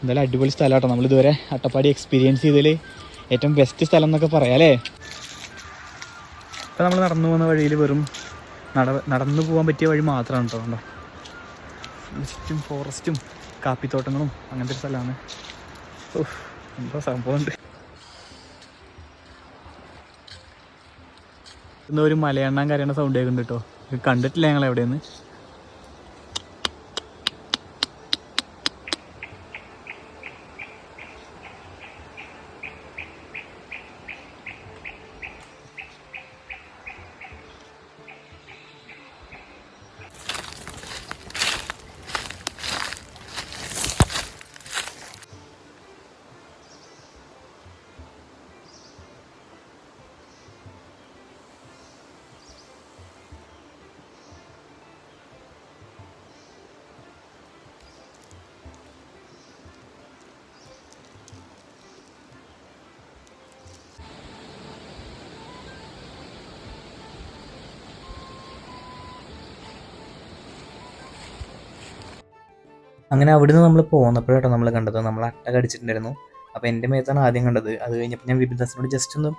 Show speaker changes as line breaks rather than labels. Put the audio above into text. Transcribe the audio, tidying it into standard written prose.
എന്തായാലും അടിപൊളി സ്ഥലം കേട്ടോ. നമ്മളിതുവരെ അട്ടപ്പാടി എക്സ്പീരിയൻസ് ചെയ്തതിൽ ഏറ്റവും ബെസ്റ്റ് സ്ഥലം എന്നൊക്കെ പറയാം അല്ലേ. ഇപ്പം നമ്മൾ നടന്നു പോകുന്ന വഴിയിൽ വെറും നടന്നു പോകാൻ പറ്റിയ വഴി മാത്രമാണ് കേട്ടോ. കണ്ടോ, ചുറ്റും ഫോറസ്റ്റും കാപ്പിത്തോട്ടങ്ങളും അങ്ങനത്തെ ഒരു സ്ഥലമാണ്. എന്തോ സംഭവമുണ്ട്. ഇന്ന് ഒരു മലയെണ്ണാൻ കരയണ സൗണ്ട് കേൾക്കുന്നുണ്ട് കേട്ടോ. കണ്ടിട്ടില്ല ഞങ്ങൾ എവിടെയെന്ന്.
അങ്ങനെ അവിടുന്ന് നമ്മൾ പോന്നപ്പോഴാട്ടോ നമ്മൾ കണ്ടത്, നമ്മൾ അട്ട കടിച്ചിട്ടുണ്ടായിരുന്നു. അപ്പോൾ എൻ്റെ മേത്താണ് ആദ്യം കണ്ടത്. അത് കഴിഞ്ഞപ്പോൾ ഞാൻ വിപിൻ ദാസിനോട് ജസ്റ്റ് ഒന്ന്